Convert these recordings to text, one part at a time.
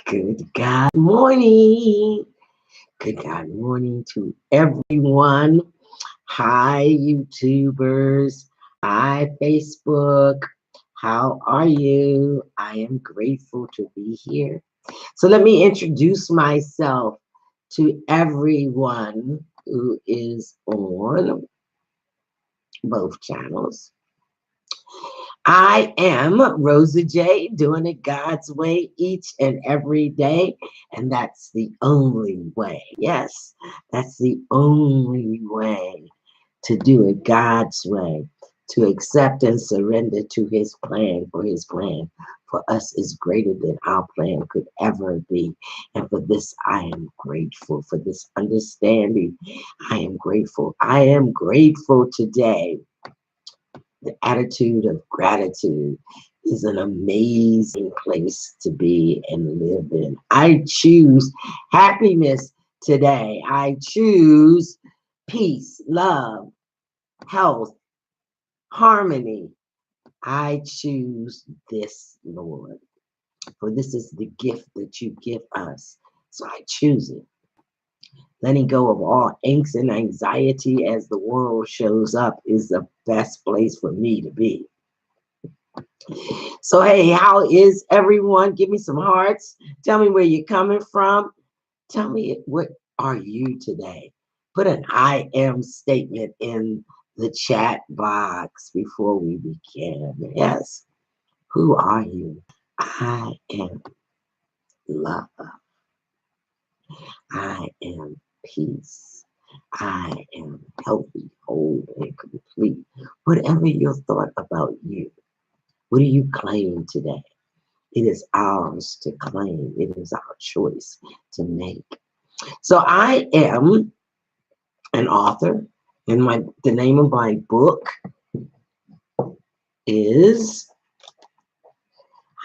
Good God morning. Good God morning to everyone. Hi, YouTubers. Hi, Facebook. How are you? I am grateful to be here. So let me introduce myself to everyone who is on both channels. I am RosaJ, doing it God's way each and every day. And that's the only way. Yes, that's the only way to do it God's way, to accept and surrender to his plan, for his plan for us is greater than our plan could ever be. And for this, I am grateful. For this understanding, I am grateful. I am grateful today. The attitude of gratitude is an amazing place to be and live in. I choose happiness today. I choose peace, love, health, harmony. I choose this, Lord, for this is the gift that you give us. So I choose it. Letting go of all angst and anxiety as the world shows up is the best place for me to be. So, hey, how is everyone? Give me some hearts. Tell me where you're coming from. Tell me, what are you today? Put an I am statement in the chat box before we begin. Yes. Who are you? I am love. I am peace. I am healthy, whole, and complete. Whatever your thought about you, what do you claim today? It is ours to claim. It is our choice to make. So I am an author, and the name of my book is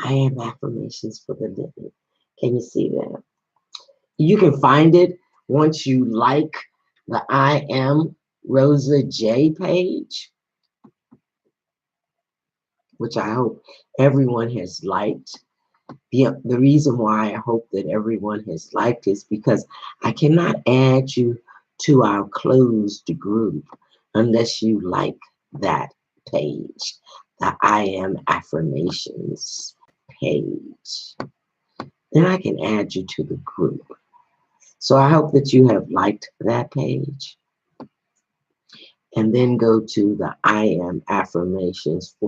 I Am Affirmations for the Living. Can you see that? You can find it once you like the I Am RosaJ page, which I hope everyone has liked. The reason why I hope that everyone has liked is because I cannot add you to our closed group unless you like that page, the I Am Affirmations page. Then I can add you to the group. So I hope that you have liked that page. And then go to the I Am Affirmations /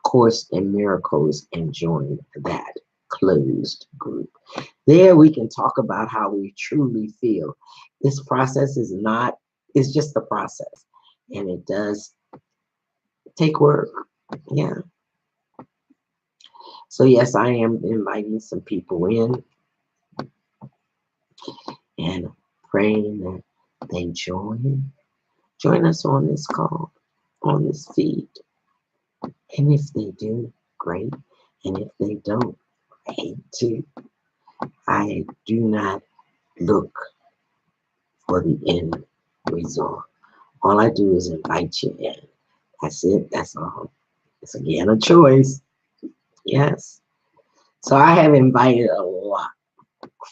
Course in Miracles and join that closed group. There we can talk about how we truly feel. This process it's just the process. And it does take work. Yeah. So yes, I am inviting some people in and praying that they join us on this call, on this feed. And if they do, great. And if they don't, great too. I do not look for the end result. All I do is invite you in. That's it. That's all. It's again a choice. Yes. So I have invited a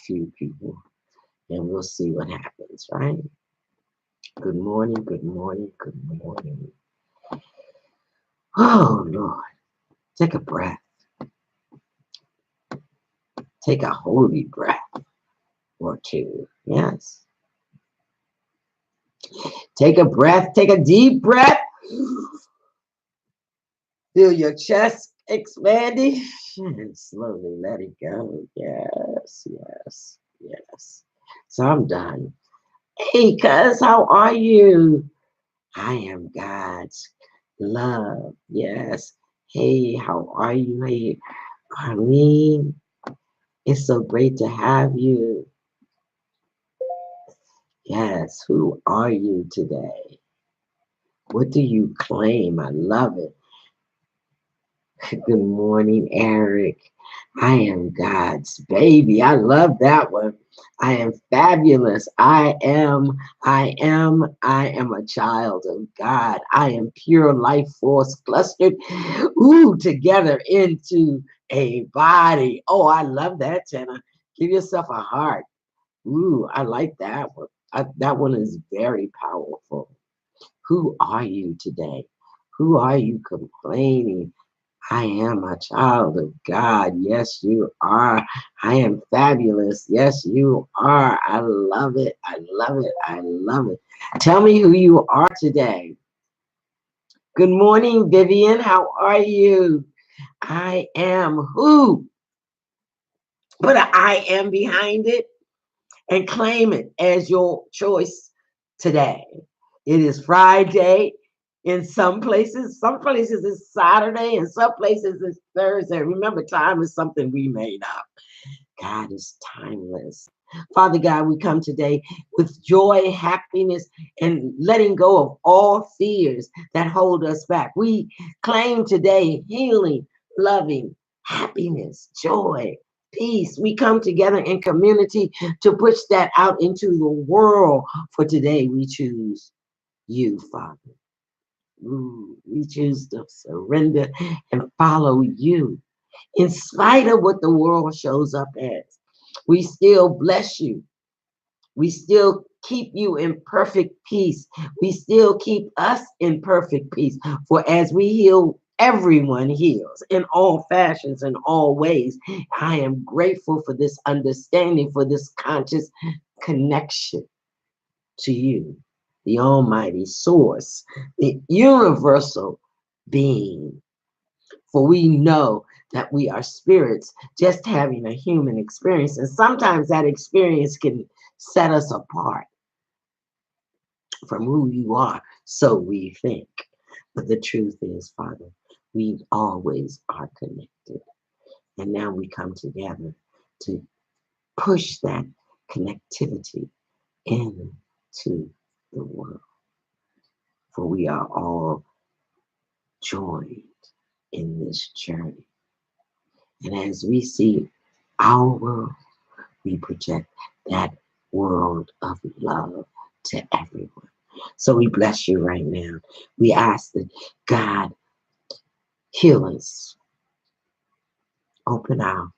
few people, and we'll see what happens, right? Good morning, good morning, good morning. Oh, Lord. Take a breath. Take a holy breath or two. Yes. Take a breath. Take a deep breath. Feel your chest expanding and slowly let it go. Yes, yes, yes. So I'm done. Hey, cuz, how are you? I am God's love. Yes. Hey, how are you? Hey, Arlene. It's so great to have you. Yes. Who are you today? What do you claim? I love it. Good morning, Eric. I am God's baby. I love that one. I am fabulous. I am a child of God. I am pure life force clustered, together into a body. Oh, I love that, Jenna. Give yourself a heart. Ooh, I like that one. That one is very powerful. Who are you today? Who are you complaining? I am a child of God. Yes, you are. I am fabulous. Yes, you are. I love it. I love it. I love it. Tell me who you are today. Good morning, Vivian. How are you? I am who? Put an I am behind it and claim it as your choice today. It is Friday in some places it's Saturday, and some places it's Thursday. Remember, time is something we made up. God is timeless. Father God, we come today with joy, happiness, and letting go of all fears that hold us back. We claim today healing, loving, happiness, joy, peace. We come together in community to push that out into the world. For today, we choose you, Father. Ooh, we choose to surrender and follow you in spite of what the world shows up as. We still bless you. We still keep you in perfect peace. We still keep us in perfect peace. For as we heal, everyone heals in all fashions, in all ways. I am grateful for this understanding, for this conscious connection to you, the Almighty Source, the universal being. For we know that we are spirits just having a human experience. And sometimes that experience can set us apart from who you are, so we think. But the truth is, Father, we always are connected. And now we come together to push that connectivity into the world. For we are all joined in this journey. And as we see our world, we project that world of love to everyone. So we bless you right now. We ask that God heal us, open our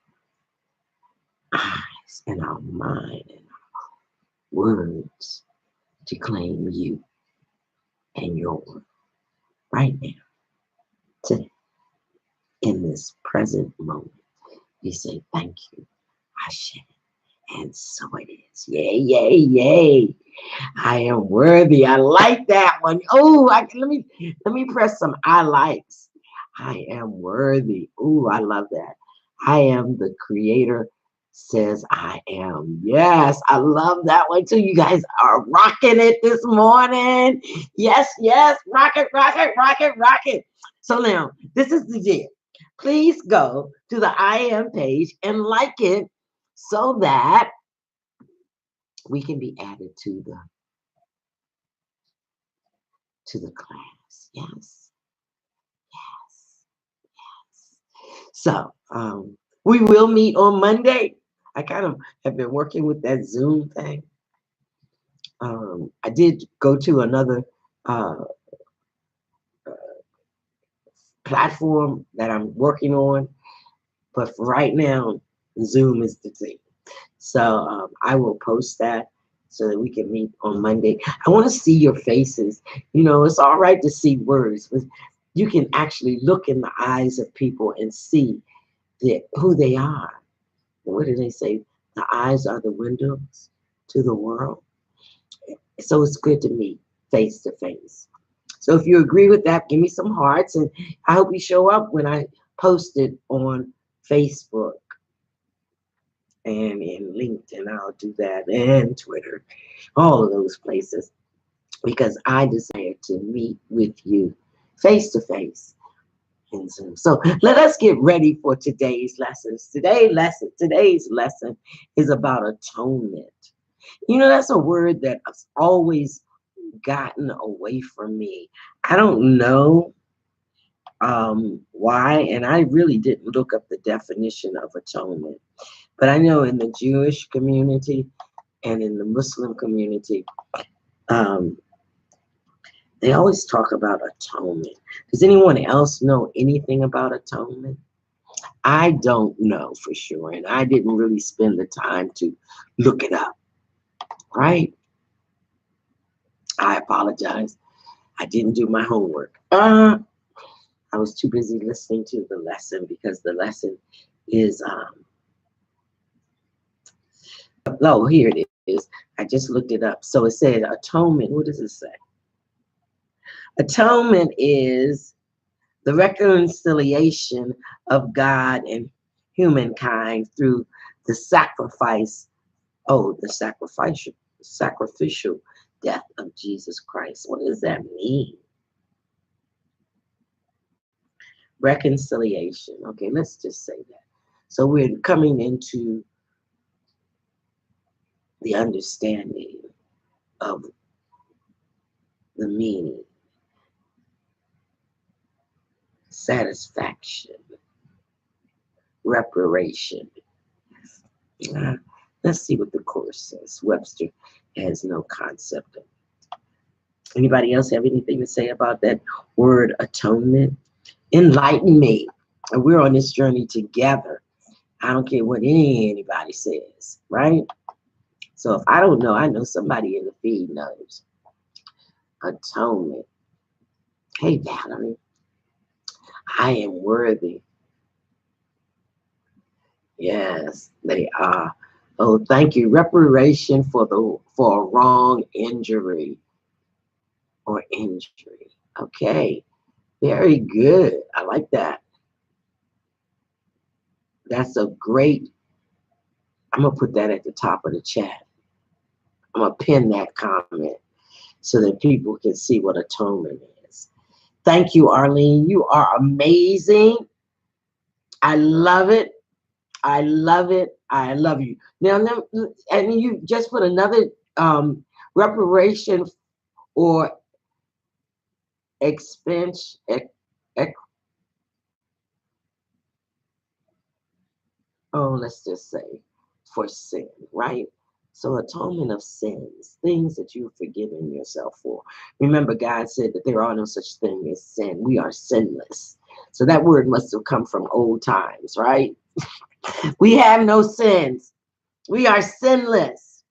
eyes and our mind and our words to claim you and your word right now, today, in this present moment. We say thank you, Hashem. And so it is. Yay, yay, yay. I am worthy. I like that one. Oh, let me press some I likes. I am worthy. Oh, I love that. I am the creator says I am. Yes, I love that one too. You guys are rocking it this morning. Yes, yes. Rock it, rock it, rock it, rock it. So now, this is the deal. Please go to the I am page and like it so that we can be added to the class. Yes, yes, yes. So we will meet on Monday. I kind of have been working with that Zoom thing. I did go to another uh, platform that I'm working on, but for right now, Zoom is the thing. So I will post that so that we can meet on Monday. I want to see your faces. You know, it's all right to see words, but you can actually look in the eyes of people and see who they are. What do they say? The eyes are the windows to the world. So it's good to meet face to face. So if you agree with that, give me some hearts, and I hope you show up when I post it on Facebook and in LinkedIn. I'll do that, and Twitter, all of those places, because I desire to meet with you face to face in Zoom. So let us get ready for today's lessons. Today's lesson is about atonement. You know, that's a word that has always gotten away from me. I don't know why, and I really didn't look up the definition of atonement. But I know in the Jewish community and in the Muslim community, um, they always talk about atonement. Does anyone else know anything about atonement? I don't know for sure, and I didn't really spend the time to look it up, right? I apologize. I didn't do my homework. I was too busy listening to the lesson because the lesson is, oh, here it is. I just looked it up. So it said atonement. What does it say? Atonement is the reconciliation of God and humankind through the sacrifice, the sacrificial death of Jesus Christ. What does that mean? Reconciliation. Okay, let's just say that. So we're coming into the understanding of the meaning, satisfaction, reparation. Uh, let's see what the course says. Webster has no concept of it. Anybody else have anything to say about that word atonement? Enlighten me. And we're on this journey together. I don't care what anybody says, right? So if I don't know, I know somebody in the feed knows. Atonement. Hey, Valerie, I am worthy. Yes, they are. Oh, thank you. Reparation for a wrong injury or injury. Okay, very good. I like that. That's a great. I'm gonna put that at the top of the chat. I'm gonna pin that comment so that people can see what atonement is. Thank you, Arlene. You are amazing. I love it. I love it. I love you. Now, and you just put another reparation or expense, let's just say for sin, right? So atonement of sins, things that you've forgiven yourself for. Remember, God said that there are no such thing as sin. We are sinless. So that word must have come from old times, right? We have no sins. We are sinless.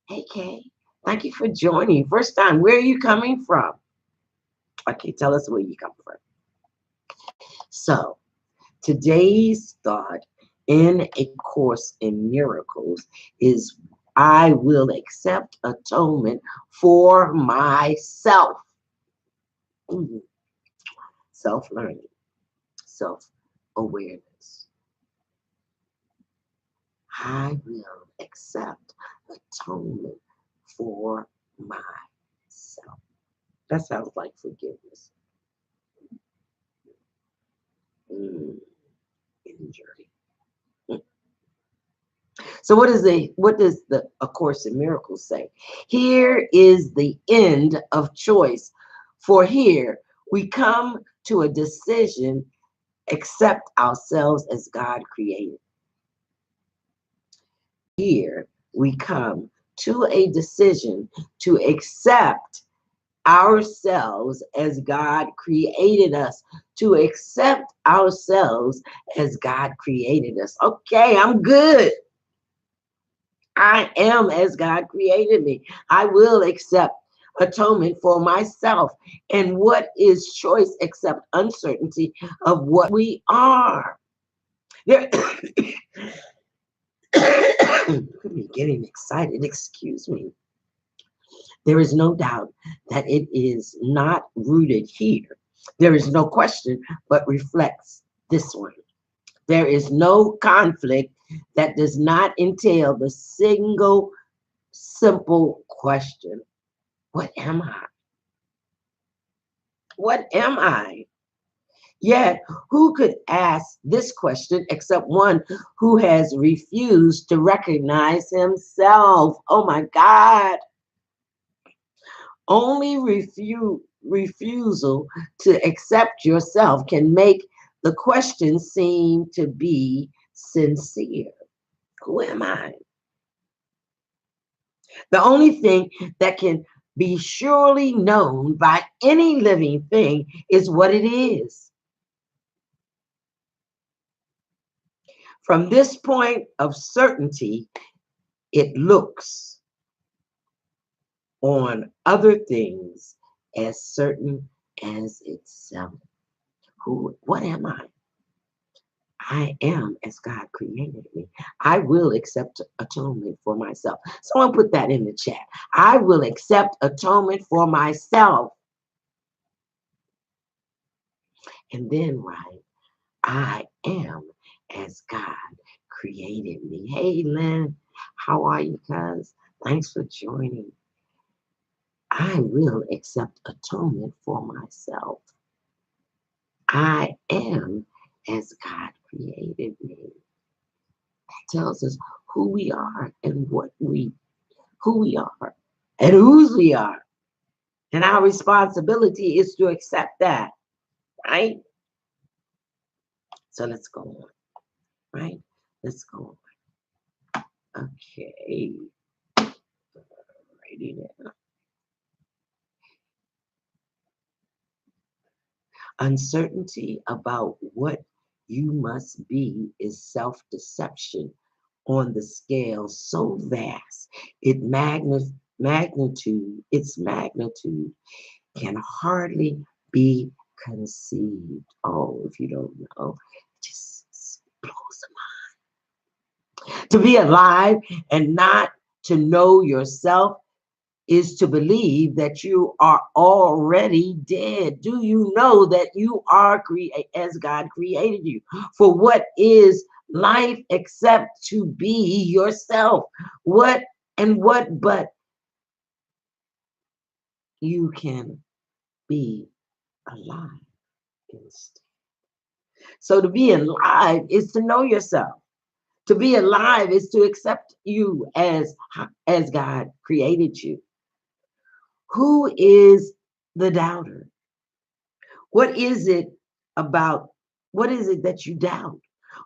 Hey, Kay, thank you for joining. First time, where are you coming from? Okay, tell us where you come from. So, today's thought in A Course in Miracles is I will accept atonement for myself. Self-learning, self-awareness. I will accept atonement for myself. That sounds like forgiveness. Injury. So what does the A Course in Miracles say? Here is the end of choice. For here we come to a decision, accept ourselves as God created. Here we come to a decision to accept ourselves as God created us, to accept ourselves as God created us. Okay, I'm good. I am as God created me. I will accept atonement for myself. And what is choice except uncertainty of what we are? There, me getting excited, excuse me. There is no doubt that it is not rooted here. There is no question, but reflects this one. There is no conflict that does not entail the single simple question: what am I? What am I? Yet, who could ask this question except one who has refused to recognize himself? Oh my God. Only refusal to accept yourself can make the question seem to be sincere. Who am I? The only thing that can be surely known by any living thing is what it is. From this point of certainty, it looks on other things as certain as itself. What am I? I am as God created me. I will accept atonement for myself. Someone put that in the chat. I will accept atonement for myself. And then write, I am as God created me. Hey, Lynn, how are you, cuz? Thanks for joining. I will accept atonement for myself. I am as God created me. That tells us who we are and who we are and whose we are. And our responsibility is to accept that, right? So let's go on, right? Let's go on. Okay. Righty there. Uncertainty about what you must be is self-deception on the scale so vast, its magnitude can hardly be conceived. Oh, if you don't know, just blows the mind. To be alive and not to know yourself is to believe that you are already dead. Do you know that you are as God created you? For what is life except to be yourself? What but you can be alive instead. So to be alive is to know yourself. To be alive is to accept you as God created you. Who is the doubter? What is it that you doubt?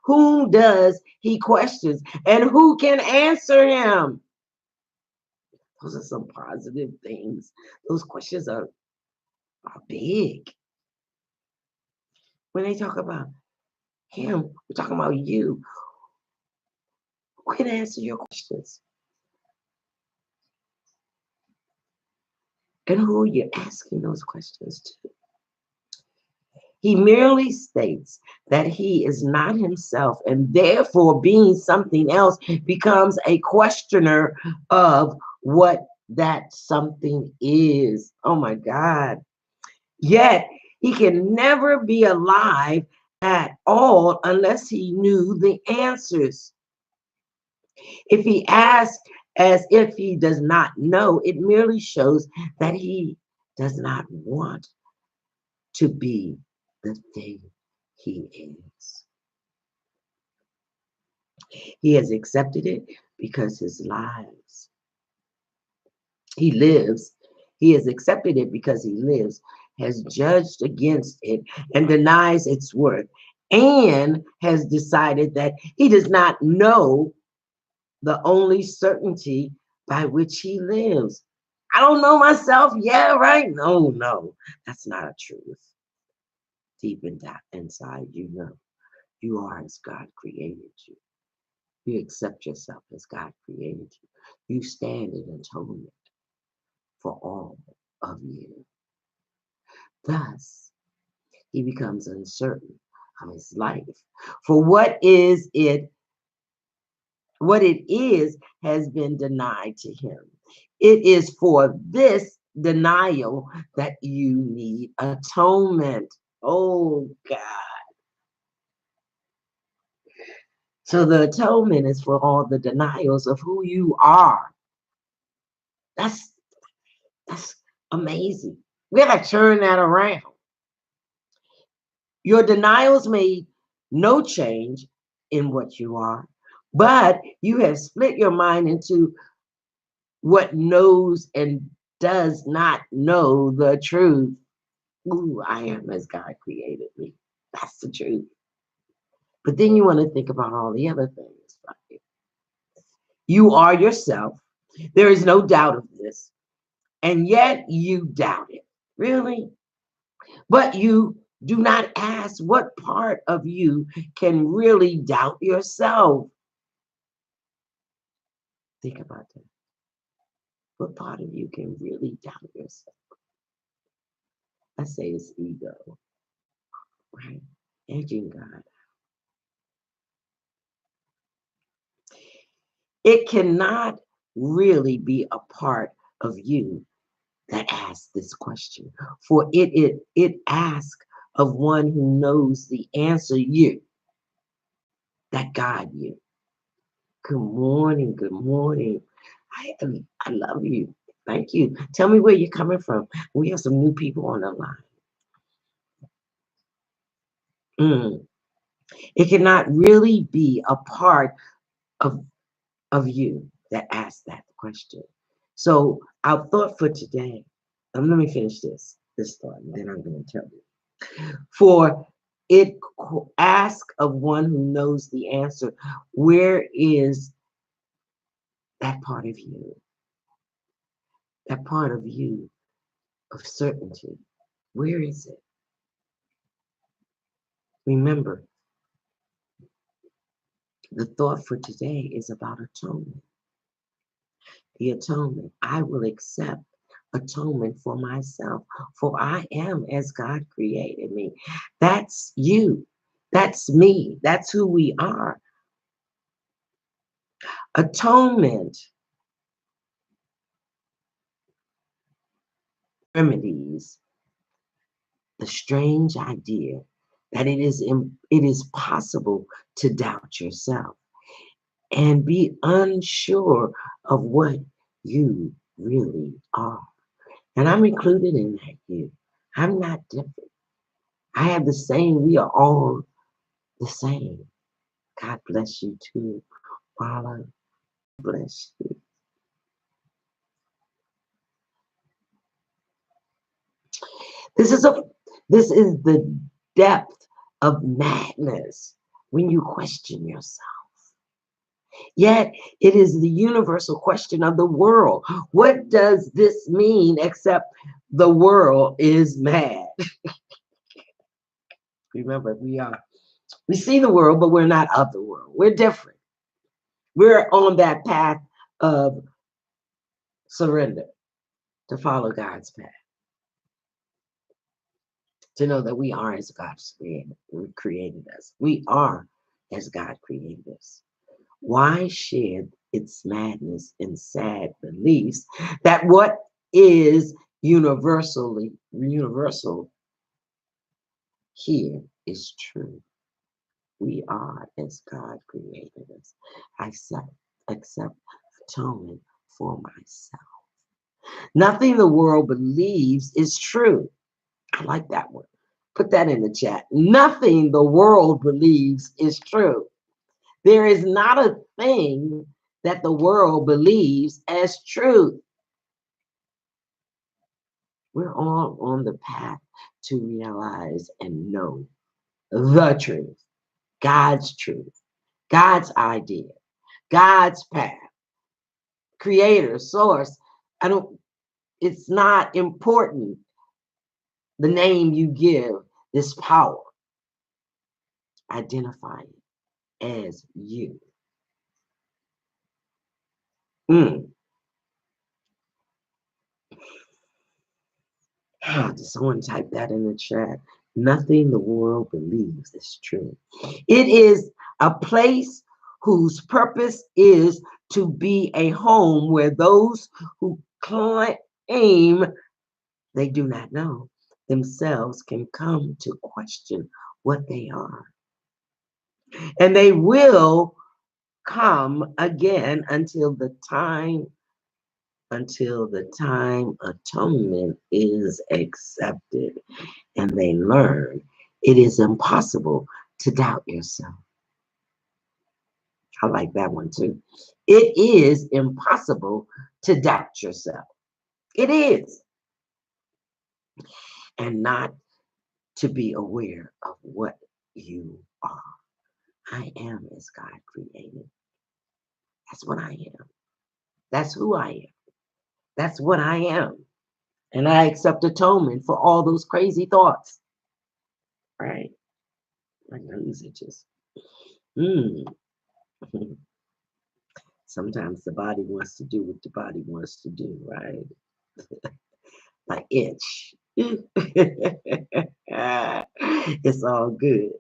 Who does he questions? And who can answer him? Those are some positive things. Those questions are big. When they talk about him, we're talking about you. Who can answer your questions? And who are you asking those questions to? He merely states that he is not himself, and therefore being something else becomes a questioner of what that something is. Oh my God. Yet he can never be alive at all unless he knew the answers. If he asks as if he does not know, it merely shows that he does not want to be the thing he is. He has accepted it because he lives. He has accepted it because he lives, has judged against it and denies its worth, and has decided that he does not know the only certainty by which he lives. I don't know myself. Yeah, right. No, that's not a truth. Deep inside, you know. You are as God created you. You accept yourself as God created you. You stand in atonement for all of you. Thus, he becomes uncertain of his life. For what it is has been denied to him. It is for this denial that you need atonement. Oh, God. So the atonement is for all the denials of who you are. That's amazing. We gotta turn that around. Your denials made no change in what you are, but you have split your mind into what knows and does not know the truth. Ooh, I am as God created me. That's the truth. But then you want to think about all the other things, right? You are yourself. There is no doubt of this. And yet you doubt it. Really? But you Do not ask what part of you can really doubt yourself. Think about that. What part of you can really doubt yourself? I say it's ego, right? Edging God. It cannot really be a part of you that asks this question, for it asks of one who knows the answer, you, that guide you. Good morning, good morning. I love you. Thank you. Tell me where you're coming from. We have some new people on the line. It cannot really be a part of you that asks that question. So our thought for today, let me finish this thought, and then I'm going to tell you. For it ask of one who knows the answer, where is that part of you? That part of you of certainty. Where is it? Remember, the thought for today is about atonement. The atonement. I will accept atonement for myself, for I am as God created me. That's you. That's me. That's who we are. Atonement, remedies the strange idea that it is possible to doubt yourself and be unsure of what you really are. And I'm included in that you. I'm not different. I have the same, we are all the same. God bless you too, Paula. Bless you. This is the depth of madness when you question yourself. Yet it is the universal question of the world. What does this mean except the world is mad? Remember, we see the world, but we're not of the world. We're different. We're on that path of surrender to follow God's path. To know that we are as God created us. We are as God created us. Why share its madness and sad beliefs that what is universal here is true? We are as God created us. I accept atonement for myself. Nothing the world believes is true. I like that one. Put that in the chat. Nothing the world believes is true. There is not a thing that the world believes as truth. We're all on the path to realize and know the truth, God's truth, God's idea, God's path, creator, source. It's not important the name you give this power. Identify it as you. Did someone type that in the chat? Nothing the world believes is true. It is a place whose purpose is to be a home where those who claim they do not know themselves can come to question what they are. And they will come again until the time atonement is accepted and they learn it is impossible to doubt yourself. I like that one too. It is impossible to doubt yourself. It is. And not to be aware of what you are. I am as God created. That's what I am. That's who I am. That's what I am. And I accept atonement for all those crazy thoughts. right? My nose itches. Mm. Sometimes the body wants to do what the body wants to do, right? Like itch. It's all good.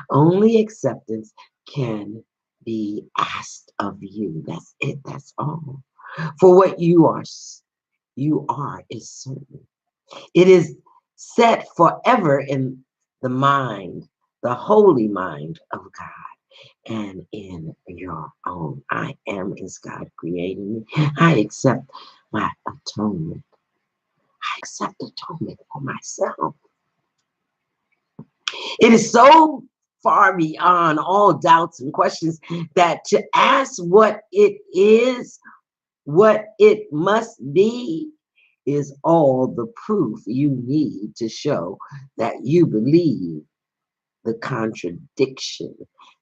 Only acceptance can be asked of you. That's it. That's all. For what you are is certain. It is set forever in the mind, the holy mind of God, and in your own. I am as God created me. I accept my atonement. I accept atonement for myself. It is so far beyond all doubts and questions that to ask what it is, what it must be, is all the proof you need to show that you believe the contradiction,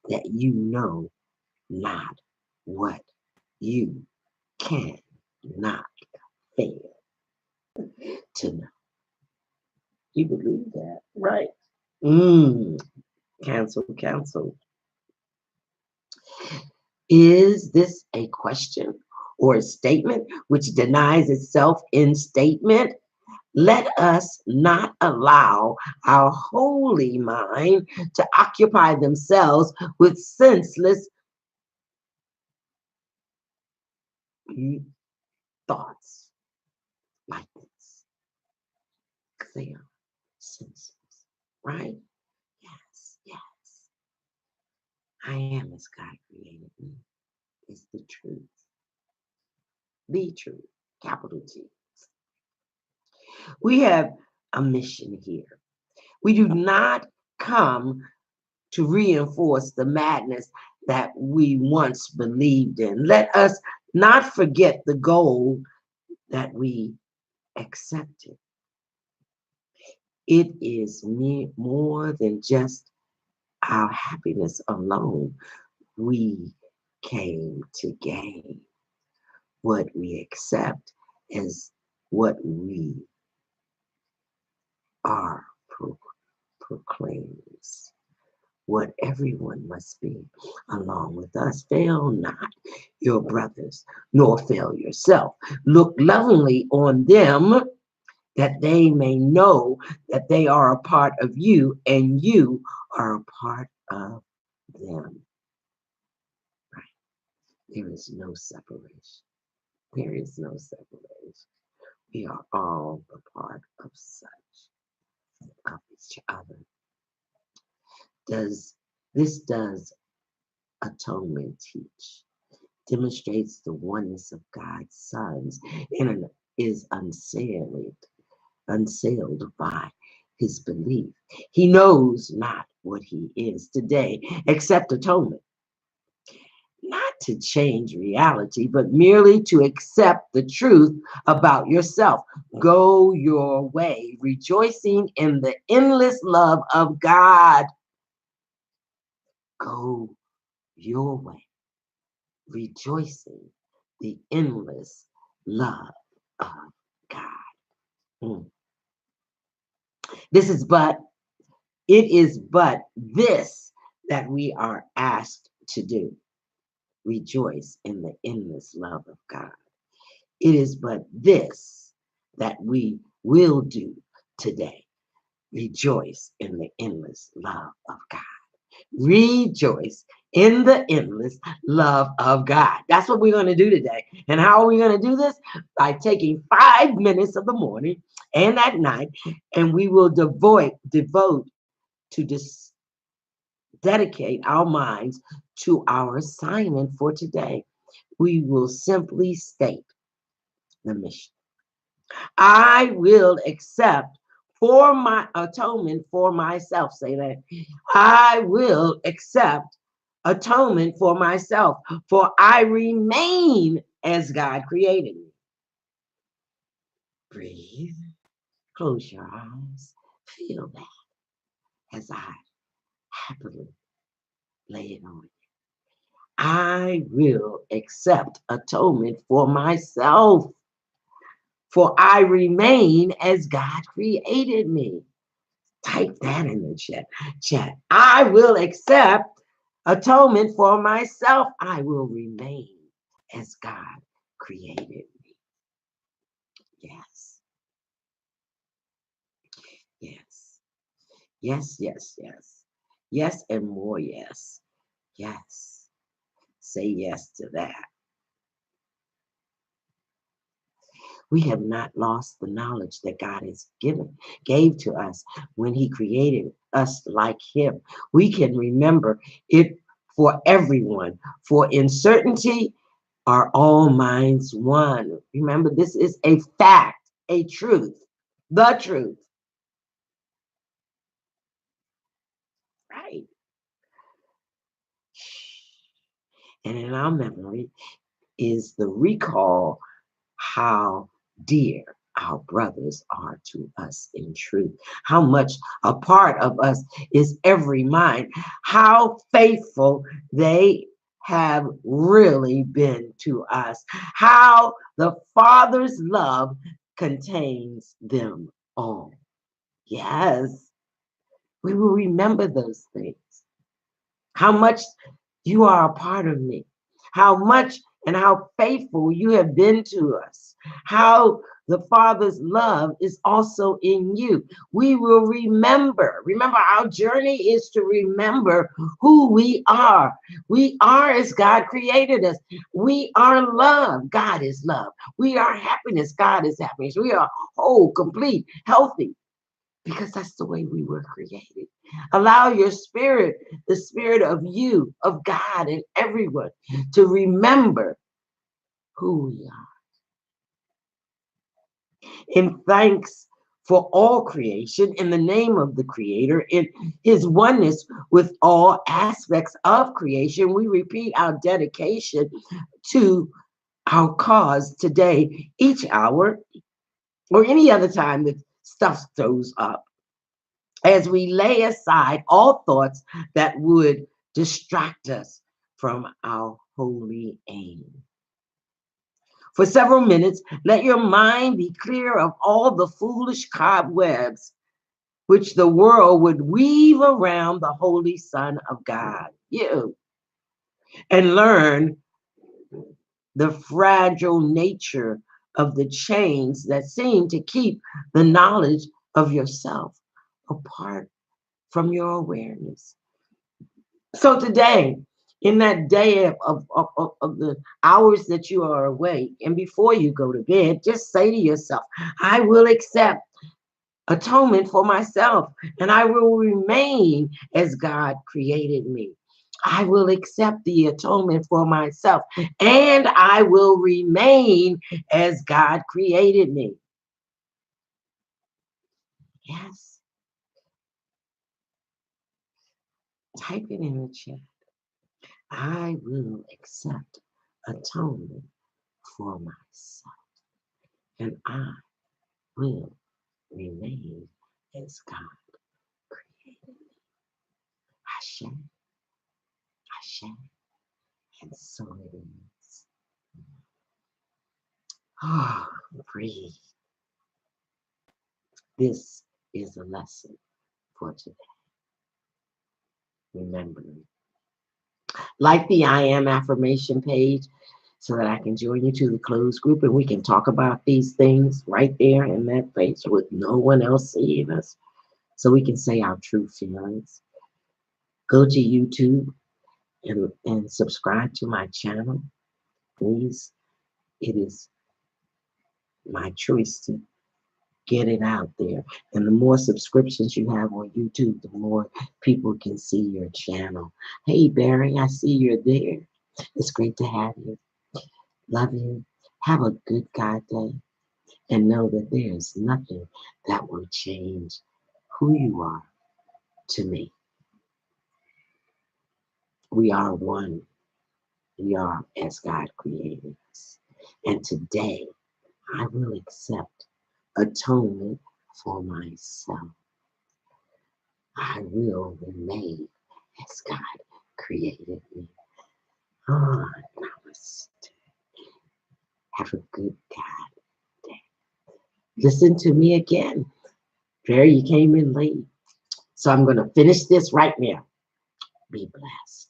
that you know not what you can not fail to know. You believe that, right? Cancel, cancel. Is this a question or a statement which denies itself in statement? Let us not allow our holy mind to occupy themselves with senseless thoughts like this. They are senseless, right? Yes, yes. I am as God created me. It's the truth. The truth. Capital T. We have a mission here. We do not come to reinforce the madness that we once believed in. Let us not forget the goal that we accepted. It is more than just our happiness alone. We came to gain. What we accept is what we are proclaims. What everyone must be along with us. Fail not your brothers, nor fail yourself. Look lovingly on them, that they may know that they are a part of you and you are a part of them. Right? There is no separation. There is no separation. We are all a part of such, of each other. Does atonement teach? Demonstrates the oneness of God's sons and is unsealed by his belief. He knows not what he is today except atonement. Not to change reality, but merely to accept the truth about yourself. Go your way, rejoicing in the endless love of God. Go your way, rejoicing the endless love of God. It is but this that we are asked to do. Rejoice in the endless love of God. It is but this that we will do today. Rejoice in the endless love of God. Rejoice in the endless love of God. That's what we're going to do today. And how are we going to do this? By taking 5 minutes of the morning and at night, and we will devote to dedicate our minds to our assignment for today. We will simply state the mission. I will accept for my atonement for myself. Say that. I will accept atonement for myself, for I remain as God created me. Breathe. Close your eyes. Feel that as I happily lay it on you. I will accept atonement for myself, for I remain as God created me. Type that in the chat. I will accept atonement for myself. I will remain as God created me. Yes. Yes. Yes, yes, yes. Yes, and more yes. Yes. Say yes to that. We have not lost the knowledge that God has gave to us when he created us like him. We can remember it for everyone. For in certainty are all minds one. Remember, this is a fact, a truth, the truth. Right. And in our memory is the recall how dear our brothers are to us in truth, how much a part of us is every mind, how faithful they have really been to us, how the Father's love contains them all. Yes, we will remember those things. How much you are a part of me, how much and how faithful you have been to us, how the Father's love is also in you. We will remember. Remember, our journey is to remember who we are. We are as God created us. We are love. God is love. We are happiness. God is happiness. We are whole, complete, healthy, because that's the way we were created. Allow your spirit, the spirit of you, of God, and everyone to remember who we are. In thanks for all creation, in the name of the Creator, in his oneness with all aspects of creation, we repeat our dedication to our cause today, each hour, or any other time that stuff shows up, as we lay aside all thoughts that would distract us from our holy aim. For several minutes, let your mind be clear of all the foolish cobwebs which the world would weave around the Holy Son of God, you, and learn the fragile nature of the chains that seem to keep the knowledge of yourself apart from your awareness. So today, in that day of the hours that you are awake, and before you go to bed, just say to yourself, I will accept atonement for myself, and I will remain as God created me. I will accept the atonement for myself, and I will remain as God created me. Yes. Type it in the chat. I will accept atonement for myself, and I will remain as God created me. Ashe, Ashe, and so it is. Ah, breathe. This is a lesson for today. Remembering. Like the I Am affirmation page so that I can join you to the closed group and we can talk about these things right there in that place with no one else seeing us. So we can say our true feelings. Go to YouTube and subscribe to my channel. Please. It is my choice to get it out there. And the more subscriptions you have on YouTube, the more people can see your channel. Hey, Barry, I see you're there. It's great to have you. Love you. Have a good God day. And know that there's nothing that will change who you are to me. We are one. We are as God created us. And today, I will accept atonement for myself. I will remain as God created me. Oh, namaste. Have a good God day. Listen to me again. Barry, you came in late. So I'm going to finish this right now. Be blessed.